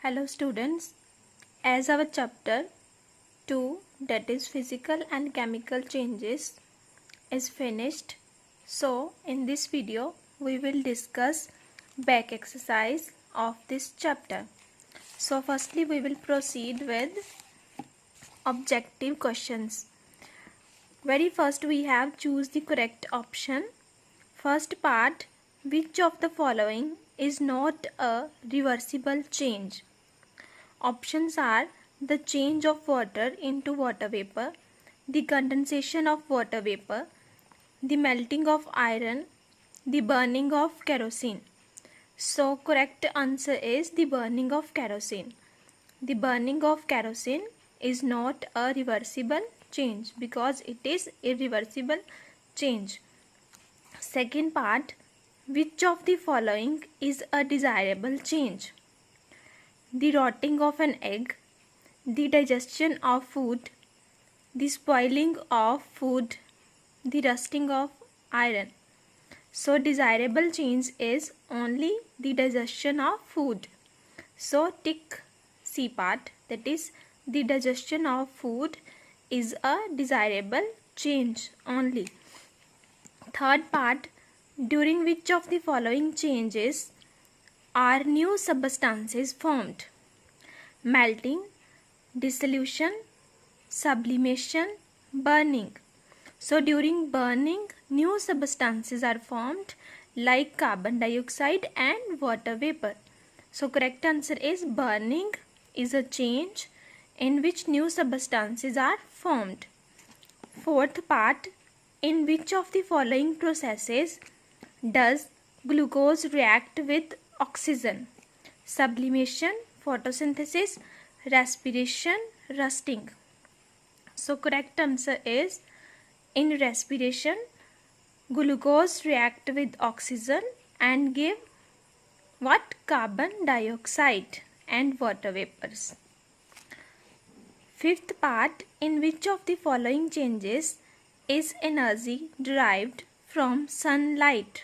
Hello students, as our chapter 2, that is physical and chemical changes, is finished, so in this video we will discuss back exercise of this chapter. So firstly we will proceed with objective questions. Very first we have choose the correct option. First part, which of the following is not a reversible change? Options are the change of water into water vapor, the condensation of water vapor, the melting of iron, the burning of kerosene. So correct answer is the burning of kerosene. The burning of kerosene is not a reversible change because it is irreversible change. Second part, which of the following is a desirable change? The rotting of an egg, the digestion of food, the spoiling of food, the rusting of iron. So desirable change is only the digestion of food. So tick C part, that is the digestion of food is a desirable change only. Third part, during which of the following changes are new substances formed? Melting, dissolution, sublimation, burning. So during burning, new substances are formed like carbon dioxide and water vapor. So correct answer is burning is a change in which new substances are formed. Fourth part, in which of the following processes does glucose react with oxygen? Sublimation, photosynthesis, respiration, rusting. So correct answer is in respiration, glucose react with oxygen and give what? Carbon dioxide and water vapors. Fifth part, in which of the following changes is energy derived from sunlight?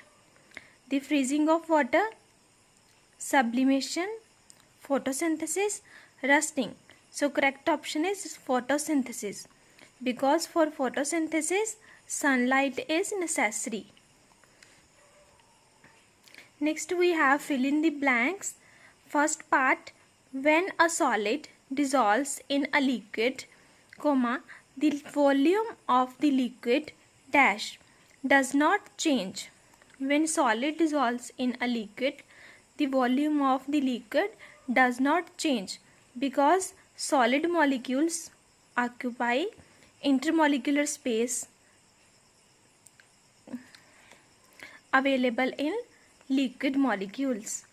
The freezing of water, sublimation, photosynthesis, rusting. So correct option is photosynthesis because for photosynthesis sunlight is necessary. Next we have fill in the blanks. First part, when a solid dissolves in a liquid, comma, the volume of the liquid dash does not change. When solid dissolves in a liquid, the volume of the liquid does not change because solid molecules occupy intermolecular space available in liquid molecules.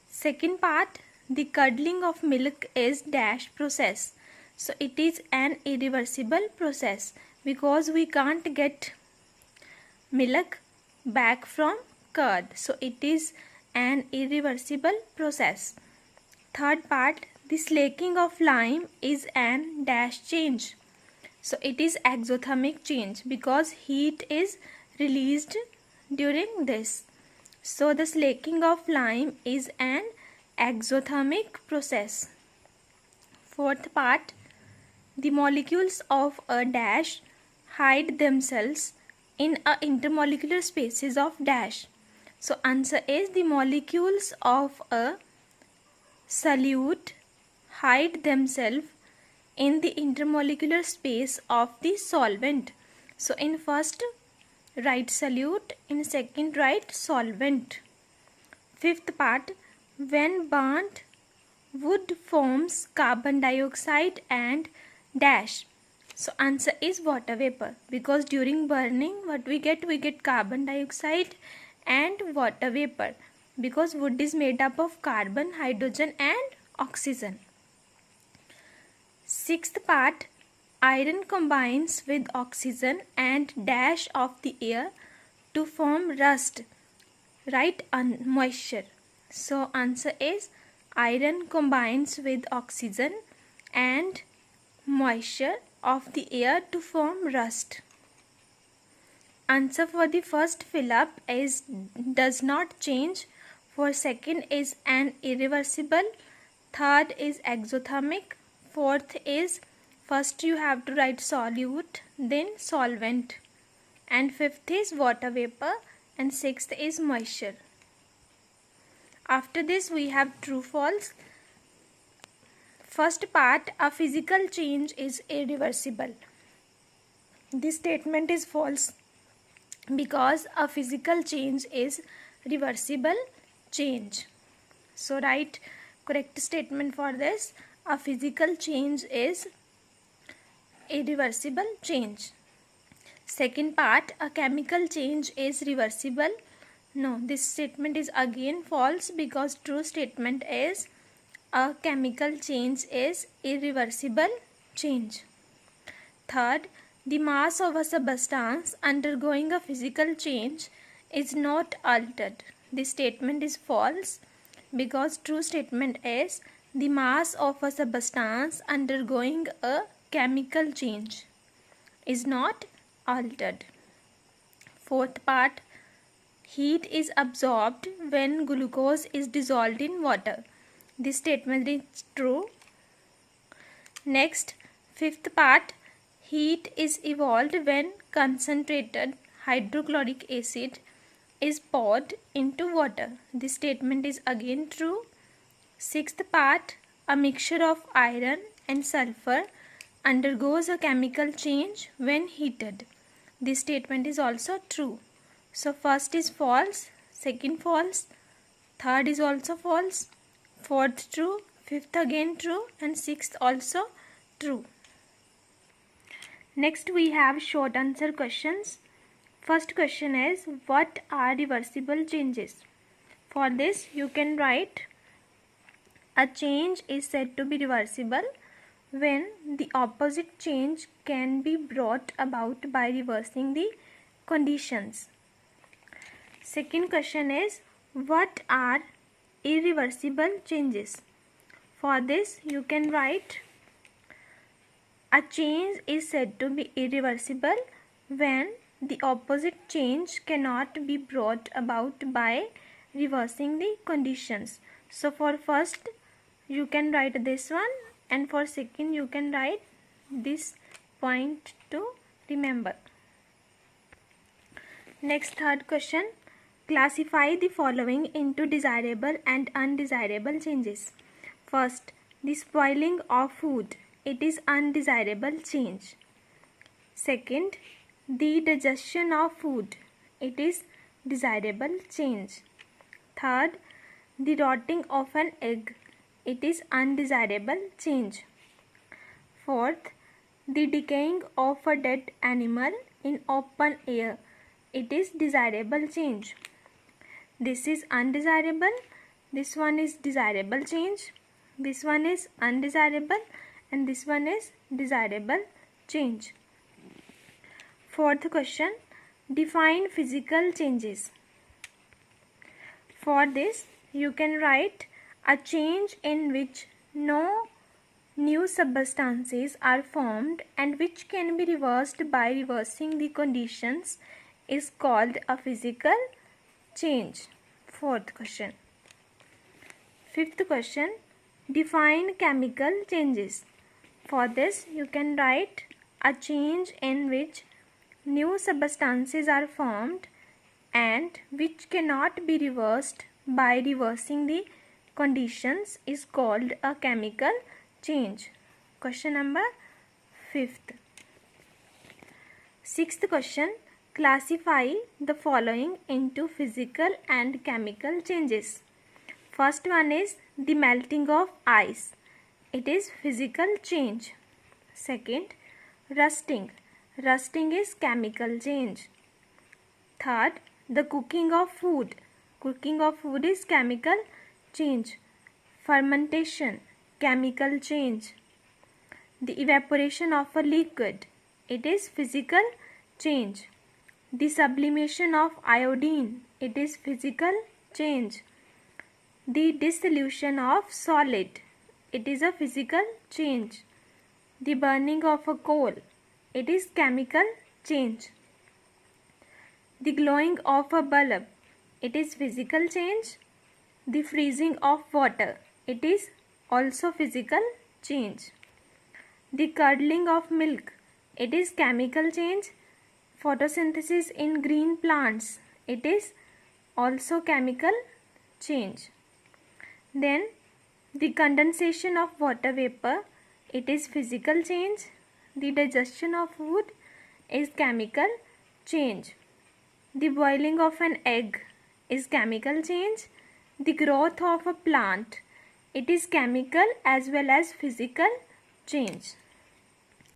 Second part, the curdling of milk is dash process. So it is an irreversible process because we can't get milk back from curd. So it is an irreversible process. Third part, the slaking of lime is an dash change. So it is exothermic change because heat is released during this. So the slaking of lime is an exothermic process. Fourth part, the molecules of a dash hide themselves in a intermolecular spaces of dash. So answer is the molecules of a solute hide themselves in the intermolecular space of the solvent. So in first write solute, in second write solvent. Fifth part, when burnt wood forms carbon dioxide and dash. So answer is water vapor because during burning what we get carbon dioxide and water vapor because wood is made up of carbon, hydrogen and oxygen. Sixth part, iron combines with oxygen and dash of the air to form rust. Write moisture. So answer is iron combines with oxygen and moisture of the air to form rust. Answer for the first fill up is does not change. For second is an irreversible Third is exothermic. Fourth is, first you have to write solute, then solvent. And fifth is water vapor, and sixth is moisture. After this we have true false. First part, a physical change is irreversible. This statement is false because a physical change is reversible change. So write correct statement for this. A physical change is irreversible change. Second part, a chemical change is reversible. No, this statement is again false because true statement is a chemical change is irreversible change. Third, the mass of a substance undergoing a physical change is not altered. This statement is false because true statement is the mass of a substance undergoing a chemical change is not altered. Fourth part, heat is absorbed when glucose is dissolved in water. This statement is true. Next, fifth part, heat is evolved when concentrated hydrochloric acid is poured into water. This statement is again true. Sixth part, a mixture of iron and sulfur undergoes a chemical change when heated. This statement is also true. So first is false, second false, third is also false, fourth true, fifth again true, and sixth also true. Next we have short answer questions. First question is, what are reversible changes? For this you can write, a change is said to be reversible when the opposite change can be brought about by reversing the conditions. Second question is, what are irreversible changes? For this you can write, a change is said to be irreversible when the opposite change cannot be brought about by reversing the conditions. So for first you can write this one, and for second you can write this point to remember. Next, third question, classify the following into desirable and undesirable changes. First, the spoiling of food, it is undesirable change. Second, the digestion of food, it is desirable change. Third, the rotting of an egg, it is undesirable change. Fourth, the decaying of a dead animal in open air, it is desirable change. This is undesirable, this one is desirable change, this one is undesirable, and this one is desirable change. Fourth question, define physical changes. For this you can write, a change in which no new substances are formed and which can be reversed by reversing the conditions is called a physical change. Fourth question. Fifth question, define chemical changes. For this you can write, a change in which new substances are formed and which cannot be reversed by reversing the conditions is called a chemical change. Question number 5th. Sixth question, classify the following into physical and chemical changes. First one is the melting of ice, it is physical change. Second, rusting, rusting is chemical change. Third, the cooking of food, cooking of food is chemical change. Fermentation, chemical change. The evaporation of a liquid, it is physical change. The sublimation of iodine, it is physical change. The dissolution of solid, it is a physical change. The burning of a coal, it is chemical change. The glowing of a bulb, it is physical change. The freezing of water, it is also physical change. The curdling of milk, it is chemical change. Photosynthesis in green plants, it is also chemical change. Then the condensation of water vapor, it is physical change. The digestion of food is chemical change. The boiling of an egg is chemical change. The growth of a plant, it is chemical as well as physical change.